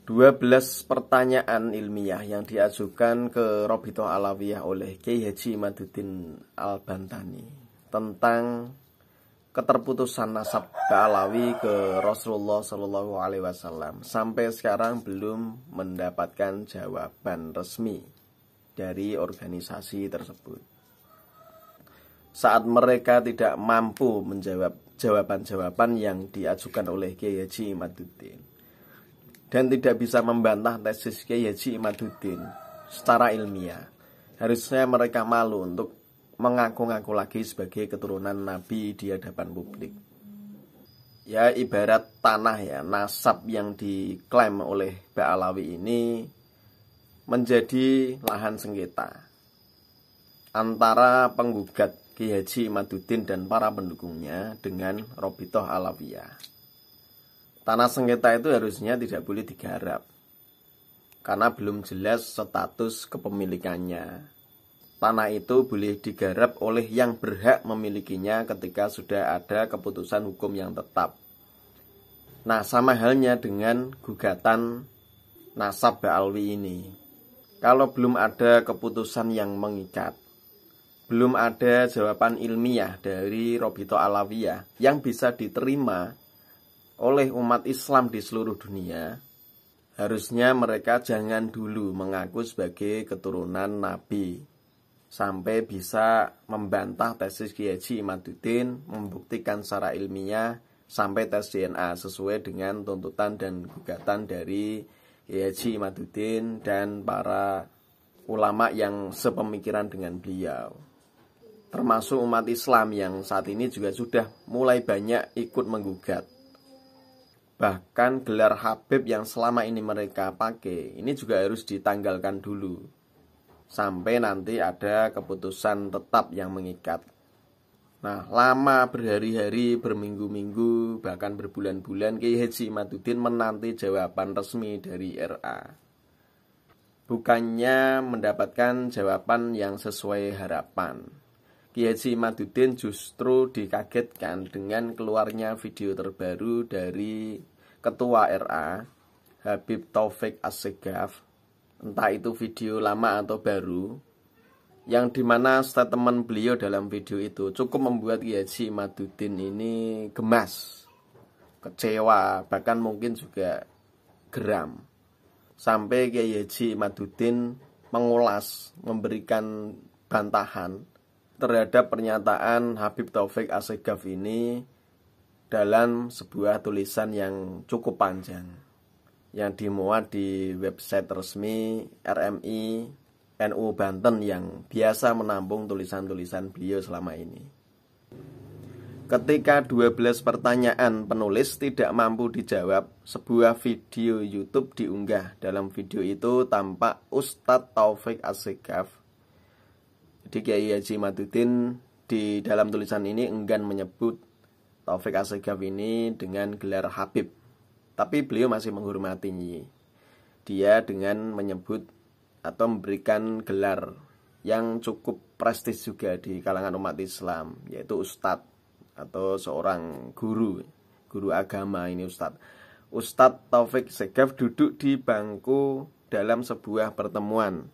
12 pertanyaan ilmiah yang diajukan ke Robitoh Alawiyah oleh Kiai Haji Imaduddin Al-Bantani tentang keterputusan nasab Ba'alawi ke Rasulullah Shallallahu Alaihi Wasallam sampai sekarang belum mendapatkan jawaban resmi dari organisasi tersebut. Saat mereka tidak mampu menjawab jawaban-jawaban yang diajukan oleh Kiai Haji Imaduddin dan tidak bisa membantah tesis Kiai Haji Imaduddin secara ilmiah, harusnya mereka malu untuk mengaku-ngaku lagi sebagai keturunan Nabi di hadapan publik. Ya, ibarat tanah ya, nasab yang diklaim oleh Ba'alawi ini menjadi lahan sengketa antara penggugat Kiai Haji Imaduddin dan para pendukungnya dengan Robitoh Alawiyah. Tanah sengketa itu harusnya tidak boleh digarap karena belum jelas status kepemilikannya. Tanah itu boleh digarap oleh yang berhak memilikinya ketika sudah ada keputusan hukum yang tetap. Nah, sama halnya dengan gugatan nasab Ba'alawi ini. Kalau belum ada keputusan yang mengikat, belum ada jawaban ilmiah dari Robitoh Alawiyah yang bisa diterima oleh umat Islam di seluruh dunia, harusnya mereka jangan dulu mengaku sebagai keturunan Nabi sampai bisa membantah tesis Kiai Haji Imaduddin, membuktikan secara ilmiah sampai tes DNA sesuai dengan tuntutan dan gugatan dari Kiai Haji Imaduddin dan para ulama yang sepemikiran dengan beliau. Termasuk umat Islam yang saat ini juga sudah mulai banyak ikut menggugat. Bahkan gelar Habib yang selama ini mereka pakai ini juga harus ditanggalkan dulu sampai nanti ada keputusan tetap yang mengikat. Nah, lama berhari-hari, berminggu-minggu, bahkan berbulan-bulan Kiai Haji Imaduddin menanti jawaban resmi dari RA. Bukannya mendapatkan jawaban yang sesuai harapan, Kiai Haji Imaduddin justru dikagetkan dengan keluarnya video terbaru dari Ketua RA, Habib Taufik As-Segaf, entah itu video lama atau baru, yang dimana statement beliau dalam video itu cukup membuat Kiai Haji Imaduddin ini gemas, kecewa, bahkan mungkin juga geram. Sampai Kiai Haji Imaduddin mengulas, memberikan bantahan terhadap pernyataan Habib Taufik As-Segaf ini dalam sebuah tulisan yang cukup panjang yang dimuat di website resmi RMI NU Banten yang biasa menampung tulisan-tulisan beliau selama ini. Ketika 12 pertanyaan penulis tidak mampu dijawab, sebuah video YouTube diunggah. Dalam video itu tampak Ustadz Taufik As-Segaf. Jadi Kiai Haji Imaduddin di dalam tulisan ini enggan menyebut Taufik As-Segaf ini dengan gelar Habib, tapi beliau masih menghormati dia dengan menyebut atau memberikan gelar yang cukup prestis juga di kalangan umat Islam, yaitu Ustadz atau seorang guru agama. Ini Ustadz Taufik As-Segaf duduk di bangku dalam sebuah pertemuan,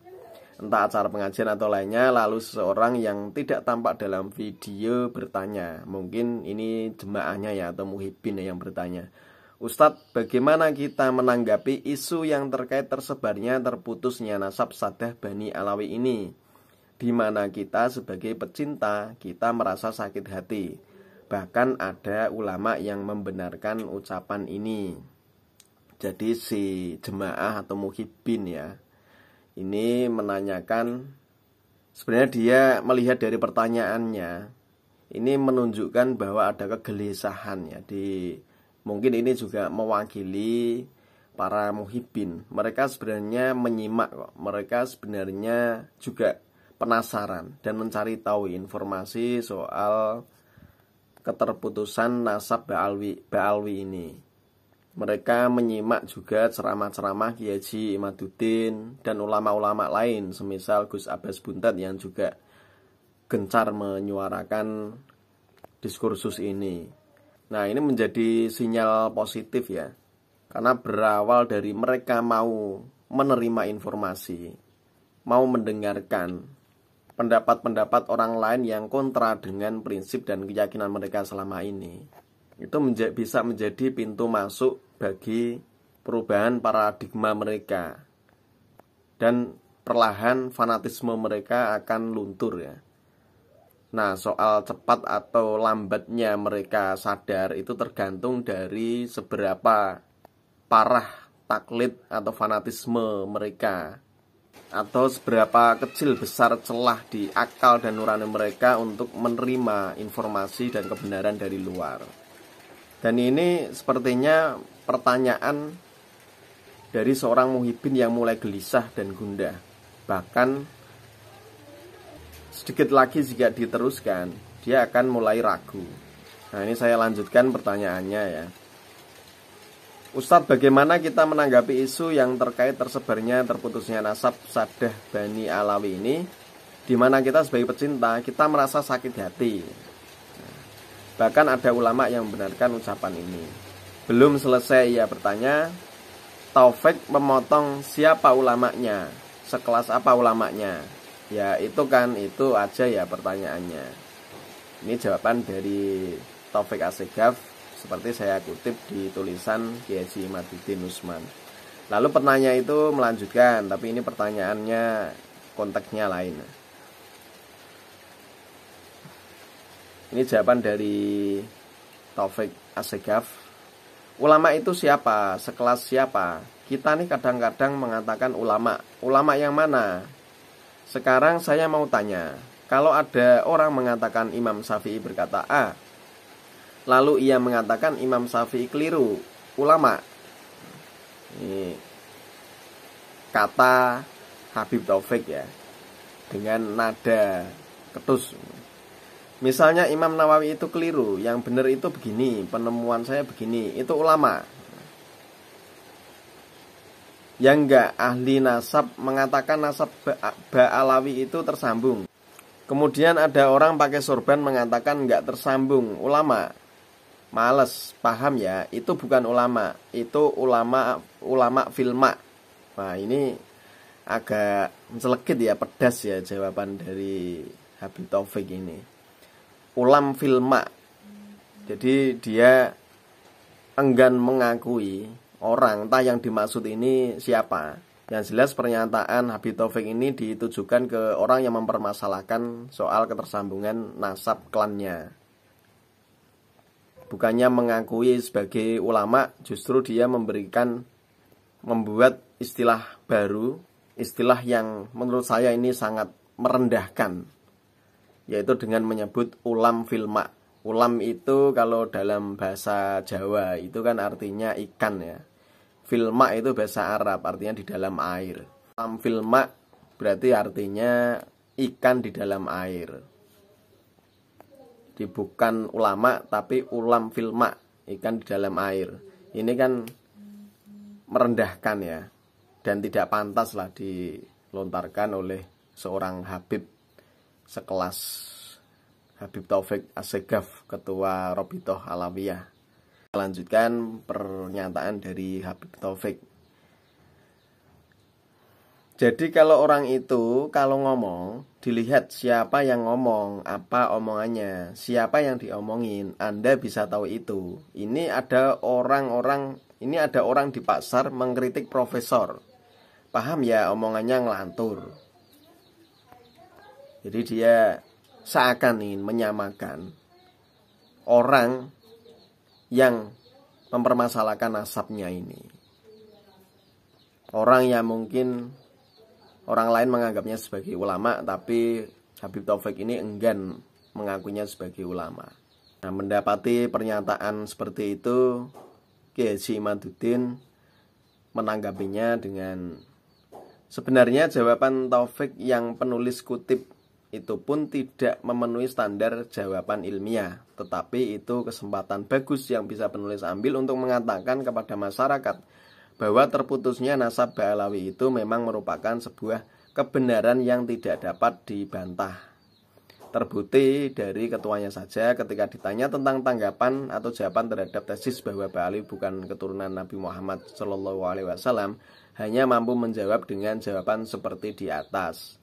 entah acara pengajian atau lainnya, lalu seseorang yang tidak tampak dalam video bertanya, mungkin ini jemaahnya ya atau muhibbin yang bertanya, "Ustadz, bagaimana kita menanggapi isu yang terkait tersebarnya terputusnya nasab Sadah Bani Alawi ini, di mana kita sebagai pecinta kita merasa sakit hati, bahkan ada ulama yang membenarkan ucapan ini." Jadi si jemaah atau muhibbin ya ini menanyakan, sebenarnya dia melihat dari pertanyaannya ini menunjukkan bahwa ada kegelisahan ya, mungkin ini juga mewakili para muhibbin. Mereka sebenarnya menyimak kok, mereka sebenarnya juga penasaran dan mencari tahu informasi soal keterputusan nasab Ba'alawi ini. Mereka menyimak juga ceramah-ceramah Kiai Haji Imaduddin dan ulama-ulama lain semisal Gus Abbas Buntat yang juga gencar menyuarakan diskursus ini. Nah, ini menjadi sinyal positif ya, Karena berawal dari mereka mau menerima informasi, mau mendengarkan pendapat-pendapat orang lain yang kontra dengan prinsip dan keyakinan mereka selama ini. Itu bisa menjadi pintu masuk bagi perubahan paradigma mereka. Dan perlahan fanatisme mereka akan luntur ya. Nah, soal cepat atau lambatnya mereka sadar itu tergantung dari seberapa parah taklid atau fanatisme mereka, atau seberapa kecil besar celah di akal dan nurani mereka untuk menerima informasi dan kebenaran dari luar. Dan ini sepertinya pertanyaan dari seorang muhibbin yang mulai gelisah dan gundah. Bahkan sedikit lagi jika diteruskan, dia akan mulai ragu. Nah, ini saya lanjutkan pertanyaannya ya. Ustadz, bagaimana kita menanggapi isu yang terkait tersebarnya terputusnya nasab Saddah Bani Alawi ini, di mana kita sebagai pecinta, kita merasa sakit hati. Bahkan ada ulama yang membenarkan ucapan ini. Belum selesai ia bertanya, Taufik memotong siapa ulamanya, sekelas apa ulamanya. Ya itu aja ya pertanyaannya. Ini jawaban dari Taufik Assegaf, seperti saya kutip di tulisan Kiai Haji Imaduddin Usman. Lalu penanya itu melanjutkan, tapi ini pertanyaannya konteksnya lain. Ini jawaban dari Taufik Assegaf. Ulama itu siapa? Sekelas siapa? Kita nih kadang-kadang mengatakan ulama. Ulama yang mana? Sekarang saya mau tanya, kalau ada orang mengatakan Imam Syafi'i berkata A, lalu ia mengatakan Imam Syafi'i keliru, ulama. Ini kata Habib Taufik ya, dengan nada ketus. Misalnya Imam Nawawi itu keliru, yang benar itu begini, penemuan saya begini, itu ulama. Yang enggak ahli nasab mengatakan nasab Ba'alawi itu tersambung. Kemudian ada orang pakai sorban mengatakan enggak tersambung, ulama. Males, paham ya, itu bukan ulama, itu ulama filma. Nah ini agak mencelekit ya, pedas ya jawaban dari Habib Taufik ini. Ulam filma. Jadi dia enggan mengakui orang, entah yang dimaksud ini siapa. Yang jelas pernyataan Habib Taufik ini ditujukan ke orang yang mempermasalahkan soal ketersambungan nasab klannya. Bukannya mengakui sebagai ulama, justru dia membuat istilah baru, istilah yang menurut saya ini sangat merendahkan, yaitu dengan menyebut ulam filma. Ulam itu kalau dalam bahasa Jawa itu kan artinya ikan ya. Filma itu bahasa Arab, artinya di dalam air. Ulam filma berarti artinya ikan di dalam air. Jadi bukan ulama tapi ulam filma, ikan di dalam air. Ini kan merendahkan ya, dan tidak pantas lah dilontarkan oleh seorang Habib sekelas Habib Taufik Assegaf, ketua Robitoh Alawiyah. Lanjutkan pernyataan dari Habib Taufik. Jadi kalau orang itu kalau ngomong, dilihat siapa yang ngomong, apa omongannya, siapa yang diomongin, Anda bisa tahu itu. Ini ada orang di pasar mengkritik profesor. Paham ya, omongannya ngelantur. Jadi dia seakan ingin menyamakan orang yang mempermasalahkan nasabnya ini. Orang yang mungkin orang lain menganggapnya sebagai ulama, tapi Habib Taufik ini enggan mengakuinya sebagai ulama. Nah, mendapati pernyataan seperti itu, Kiai Haji Imaduddin menanggapinya dengan, sebenarnya jawaban Taufik yang penulis kutip itu pun tidak memenuhi standar jawaban ilmiah, tetapi itu kesempatan bagus yang bisa penulis ambil untuk mengatakan kepada masyarakat bahwa terputusnya nasab Ba'alawi itu memang merupakan sebuah kebenaran yang tidak dapat dibantah. Terbukti dari ketuanya saja ketika ditanya tentang tanggapan atau jawaban terhadap tesis bahwa Ba'ali bukan keturunan Nabi Muhammad SAW, hanya mampu menjawab dengan jawaban seperti di atas.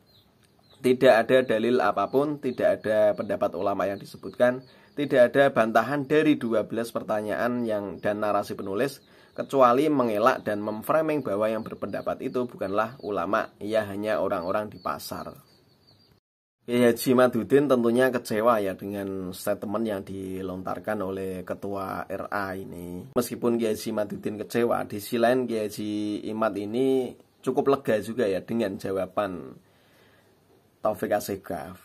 Tidak ada dalil apapun, tidak ada pendapat ulama yang disebutkan, tidak ada bantahan dari 12 pertanyaan dan narasi penulis, kecuali mengelak dan memframing bahwa yang berpendapat itu bukanlah ulama, ia hanya orang-orang di pasar. Kiai Haji Madudin tentunya kecewa ya dengan statement yang dilontarkan oleh Ketua RA ini. Meskipun Kiai Haji Madudin kecewa, di sisi lain Kiai Haji Imad ini cukup lega juga ya dengan jawaban Taufik Assegaf.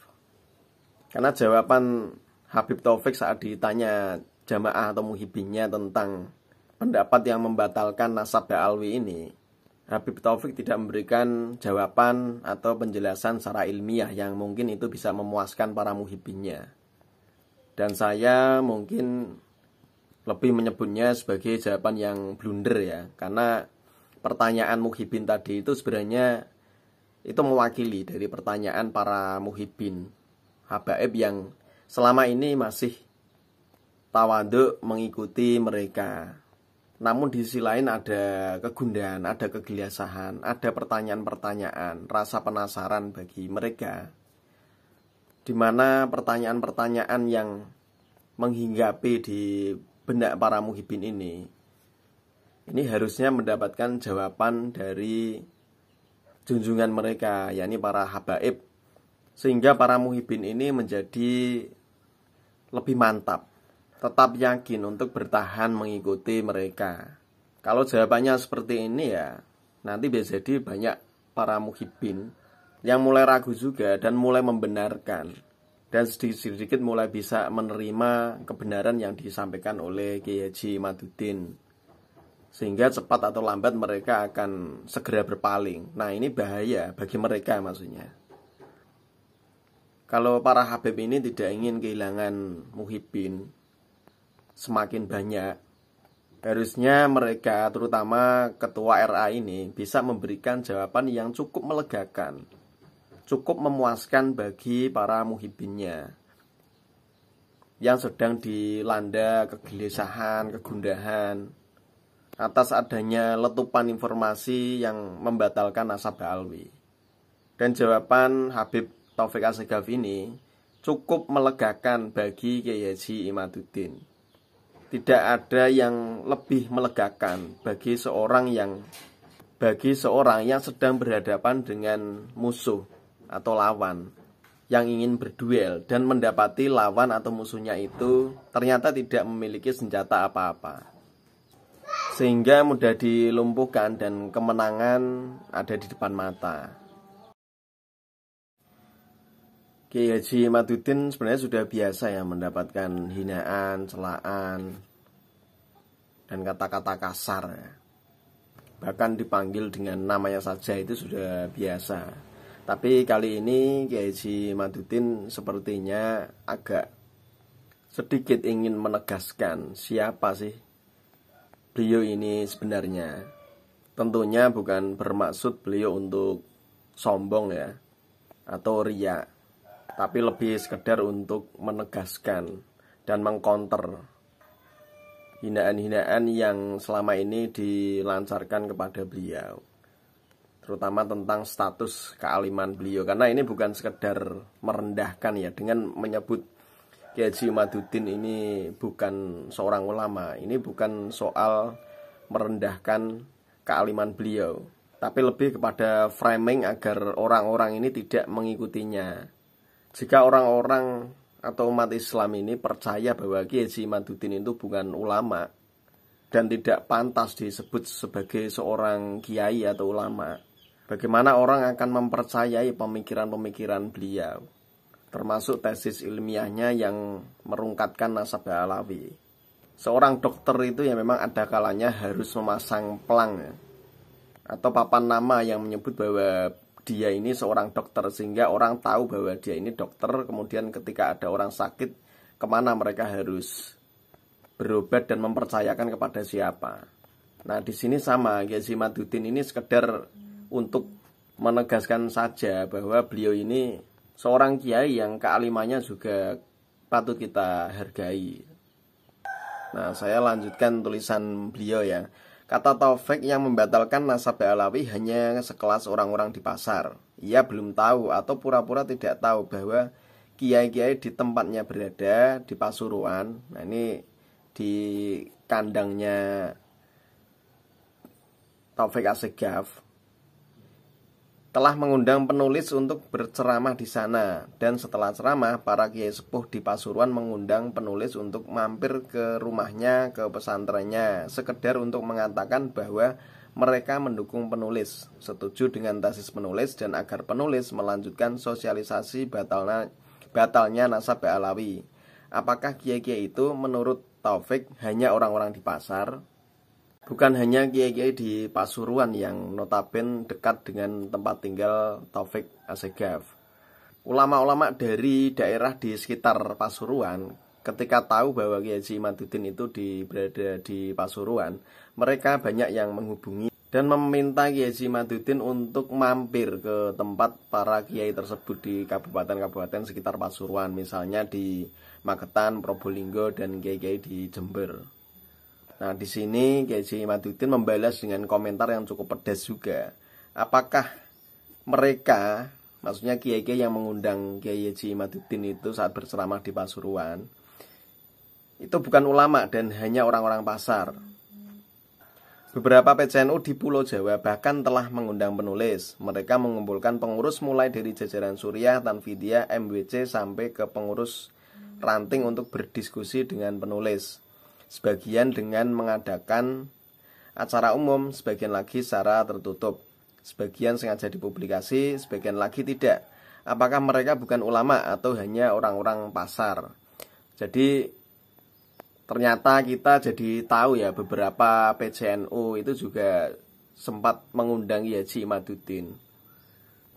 Karena jawaban Habib Taufik saat ditanya jamaah atau muhibinnya tentang pendapat yang membatalkan nasab Ba'alwi ini, Habib Taufik tidak memberikan jawaban atau penjelasan secara ilmiah yang mungkin itu bisa memuaskan para muhibinnya. Dan saya mungkin lebih menyebutnya sebagai jawaban yang blunder ya, karena pertanyaan muhibin tadi itu sebenarnya itu mewakili dari pertanyaan para muhibin habaib yang selama ini masih tawaduk mengikuti mereka. Namun di sisi lain ada kegundahan, ada kegelisahan, ada pertanyaan-pertanyaan, rasa penasaran bagi mereka, di mana pertanyaan-pertanyaan yang menghinggapi di benak para muhibin ini harusnya mendapatkan jawaban dari junjungan mereka, yakni para habaib, sehingga para muhibin ini menjadi lebih mantap, tetap yakin untuk bertahan mengikuti mereka. Kalau jawabannya seperti ini ya, nanti bisa jadi banyak para muhibin yang mulai ragu juga dan mulai membenarkan, dan sedikit-sedikit mulai bisa menerima kebenaran yang disampaikan oleh Kiai Haji Madudin, sehingga cepat atau lambat mereka akan segera berpaling. Nah, ini bahaya bagi mereka maksudnya. Kalau para habib ini tidak ingin kehilangan muhibin semakin banyak, harusnya mereka, terutama ketua RA ini, bisa memberikan jawaban yang cukup melegakan, cukup memuaskan bagi para muhibinnya yang sedang dilanda kegelisahan, kegundahan atas adanya letupan informasi yang membatalkan nasab Ba'alwi. Dan jawaban Habib Taufik Assegaf ini cukup melegakan bagi Kiai Haji Imaduddin. Tidak ada yang lebih melegakan bagi seorang yang sedang berhadapan dengan musuh atau lawan yang ingin berduel dan mendapati lawan atau musuhnya itu ternyata tidak memiliki senjata apa-apa, sehingga mudah dilumpuhkan dan kemenangan ada di depan mata. Kiai Haji Madudin sebenarnya sudah biasa ya mendapatkan hinaan, celaan, dan kata-kata kasar ya. Bahkan dipanggil dengan namanya saja itu sudah biasa. Tapi kali ini Kiai Haji Madudin sepertinya agak sedikit ingin menegaskan siapa sih beliau ini sebenarnya. Tentunya bukan bermaksud beliau untuk sombong ya, atau riya, tapi lebih sekedar untuk menegaskan dan mengcounter hinaan-hinaan yang selama ini dilancarkan kepada beliau, terutama tentang status kealiman beliau. Karena ini bukan sekedar merendahkan ya, dengan menyebut Kiai Haji Madudin ini bukan seorang ulama. Ini bukan soal merendahkan kealiman beliau, tapi lebih kepada framing agar orang-orang ini tidak mengikutinya. Jika orang-orang atau umat Islam ini percaya bahwa Kiai Haji Madudin itu bukan ulama dan tidak pantas disebut sebagai seorang kiai atau ulama, bagaimana orang akan mempercayai pemikiran-pemikiran beliau, termasuk tesis ilmiahnya yang merungkatkan nasab Ba'alawi. Seorang dokter itu ya memang ada kalanya harus memasang pelang ya, atau papan nama yang menyebut bahwa dia ini seorang dokter, sehingga orang tahu bahwa dia ini dokter. Kemudian ketika ada orang sakit, kemana mereka harus berobat dan mempercayakan kepada siapa. Nah, di sini sama, Kiai Haji Madudin ini sekedar untuk menegaskan saja bahwa beliau ini seorang kiai yang kealimannya juga patut kita hargai. Nah, saya lanjutkan tulisan beliau ya. Kata Taufik yang membatalkan nasab Alawi hanya sekelas orang-orang di pasar. Ia belum tahu atau pura-pura tidak tahu bahwa kiai-kiai di tempatnya berada di Pasuruan. Nah, ini di kandangnya Taufik Assegaf telah mengundang penulis untuk berceramah di sana, dan setelah ceramah para kiai sepuh di Pasuruan mengundang penulis untuk mampir ke rumahnya, ke pesantrennya, sekedar untuk mengatakan bahwa mereka mendukung penulis, setuju dengan tesis penulis, dan agar penulis melanjutkan sosialisasi batalnya nasab Alawi. Apakah kiai-kiai itu menurut Taufik hanya orang-orang di pasar? Bukan hanya kiai-kiai di Pasuruan yang notabene dekat dengan tempat tinggal Taufik Assegaf. Ulama-ulama dari daerah di sekitar Pasuruan ketika tahu bahwa Kiai Haji Imaduddin itu berada di Pasuruan, mereka banyak yang menghubungi dan meminta Kiai Haji Imaduddin untuk mampir ke tempat para kiai tersebut di kabupaten-kabupaten sekitar Pasuruan, misalnya di Magetan, Probolinggo, dan kiai-kiai di Jember. Nah, di sini Kiai Haji Imaduddin membalas dengan komentar yang cukup pedas juga. Apakah mereka, maksudnya kiai-kiai yang mengundang Kiai Haji Imaduddin itu saat berceramah di Pasuruan, itu bukan ulama dan hanya orang-orang pasar? Beberapa PCNU di Pulau Jawa bahkan telah mengundang penulis. Mereka mengumpulkan pengurus mulai dari jajaran Suriah, Tanfidiyah, MWC sampai ke pengurus ranting untuk berdiskusi dengan penulis. Sebagian dengan mengadakan acara umum, sebagian lagi secara tertutup. Sebagian sengaja dipublikasi, sebagian lagi tidak. Apakah mereka bukan ulama atau hanya orang-orang pasar? Jadi ternyata kita jadi tahu ya, beberapa PCNU itu juga sempat mengundang Kiai Haji Imaduddin.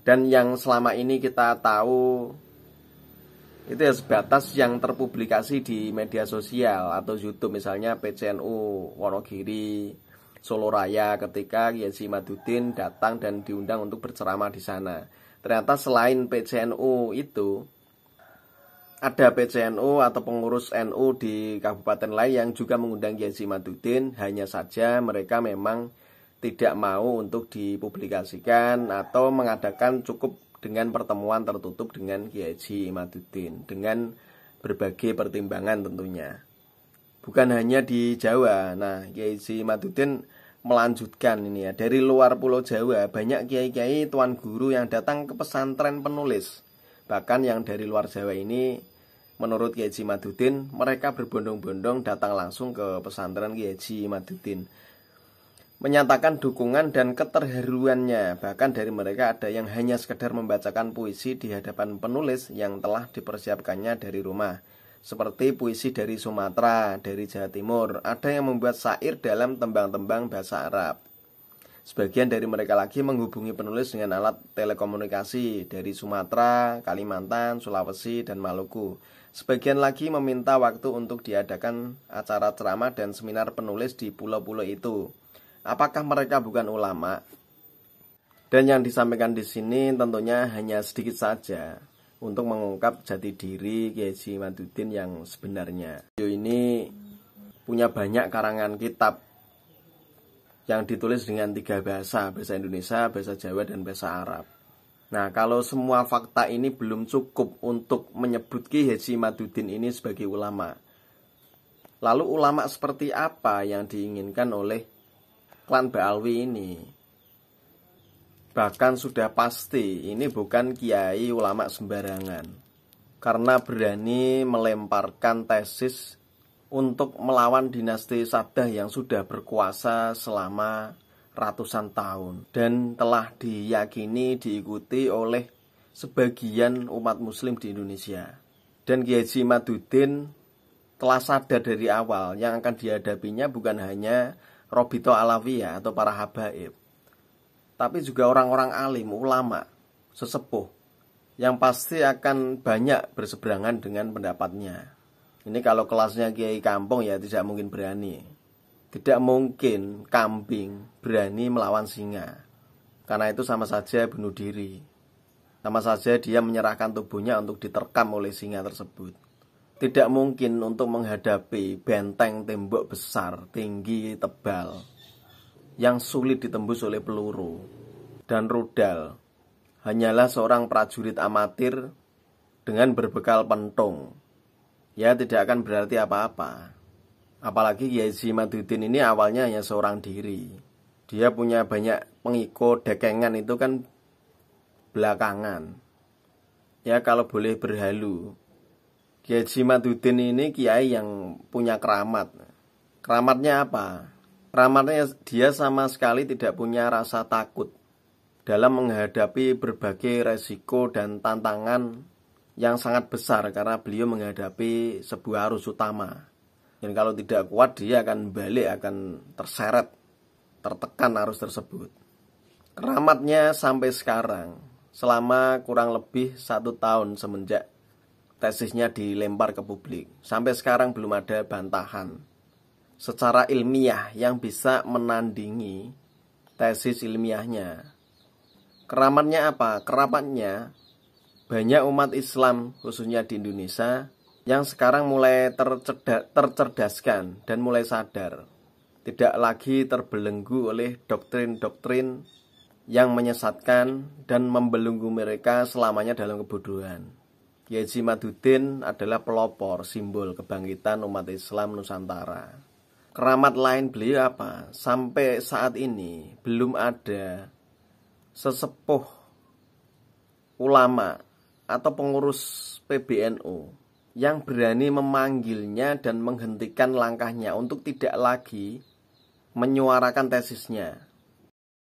Dan yang selama ini kita tahu itu ya sebatas yang terpublikasi di media sosial atau YouTube, misalnya PCNU Wonogiri, Solo Raya, ketika Kiai Haji Imaduddin datang dan diundang untuk berceramah di sana. Ternyata selain PCNU itu, ada PCNU atau pengurus NU di kabupaten lain yang juga mengundang Kiai Haji Imaduddin. Hanya saja mereka memang tidak mau untuk dipublikasikan atau mengadakan cukup dengan pertemuan tertutup dengan Kiai Haji Imaduddin, dengan berbagai pertimbangan tentunya. Bukan hanya di Jawa. Nah, Kiai Haji Imaduddin melanjutkan ini ya, dari luar Pulau Jawa banyak kiai-kiai tuan guru yang datang ke pesantren penulis. Bahkan yang dari luar Jawa ini, menurut Kiai Haji Imaduddin, mereka berbondong-bondong datang langsung ke pesantren Kiai Haji Imaduddin, menyatakan dukungan dan keterharuannya. Bahkan dari mereka ada yang hanya sekedar membacakan puisi di hadapan penulis yang telah dipersiapkannya dari rumah, seperti puisi dari Sumatera, dari Jawa Timur. Ada yang membuat syair dalam tembang-tembang bahasa Arab. Sebagian dari mereka lagi menghubungi penulis dengan alat telekomunikasi dari Sumatera, Kalimantan, Sulawesi, dan Maluku. Sebagian lagi meminta waktu untuk diadakan acara ceramah dan seminar penulis di pulau-pulau itu. Apakah mereka bukan ulama? Dan yang disampaikan di sini tentunya hanya sedikit saja untuk mengungkap jati diri Kiai Haji Imaduddin yang sebenarnya. Video ini punya banyak karangan kitab yang ditulis dengan 3 bahasa Indonesia, bahasa Jawa, dan bahasa Arab. Nah, kalau semua fakta ini belum cukup untuk menyebut Kiai Haji Imaduddin ini sebagai ulama, lalu ulama seperti apa yang diinginkan oleh klan Ba'alwi ini? Bahkan sudah pasti ini bukan kiai ulama sembarangan, karena berani melemparkan tesis untuk melawan dinasti Sabdah yang sudah berkuasa selama ratusan tahun dan telah diyakini diikuti oleh sebagian umat muslim di Indonesia. Dan Kiai Haji Imaduddin telah sadar dari awal yang akan dihadapinya bukan hanya Robito Alawiyah atau para habaib, tapi juga orang-orang alim, ulama, sesepuh yang pasti akan banyak berseberangan dengan pendapatnya. Ini kalau kelasnya kiai kampung ya tidak mungkin berani. Tidak mungkin kambing berani melawan singa, karena itu sama saja bunuh diri. Sama saja dia menyerahkan tubuhnya untuk diterkam oleh singa tersebut. Tidak mungkin untuk menghadapi benteng tembok besar, tinggi, tebal, yang sulit ditembus oleh peluru dan rudal. Hanyalah seorang prajurit amatir dengan berbekal pentung. Ya tidak akan berarti apa-apa. Apalagi Kiai Haji Imaduddin ini awalnya hanya seorang diri. Dia punya banyak pengikut, dekengan itu kan belakangan. Ya kalau boleh berhalu, Kiai Haji Imaduddin ini kiai yang punya keramat. Keramatnya apa? Keramatnya dia sama sekali tidak punya rasa takut dalam menghadapi berbagai resiko dan tantangan yang sangat besar, karena beliau menghadapi sebuah arus utama. Dan kalau tidak kuat dia akan balik, akan terseret, tertekan arus tersebut. Keramatnya sampai sekarang, selama kurang lebih 1 tahun semenjak tesisnya dilempar ke publik, sampai sekarang belum ada bantahan secara ilmiah yang bisa menandingi tesis ilmiahnya. Keramatnya apa? Keramatnya banyak umat Islam khususnya di Indonesia yang sekarang mulai tercerdaskan dan mulai sadar, tidak lagi terbelenggu oleh doktrin-doktrin yang menyesatkan dan membelenggu mereka selamanya dalam kebodohan. Kiai Haji Imaduddin adalah pelopor simbol kebangkitan umat Islam Nusantara. Keramat lain beliau apa? Sampai saat ini belum ada sesepuh ulama atau pengurus PBNU yang berani memanggilnya dan menghentikan langkahnya untuk tidak lagi menyuarakan tesisnya.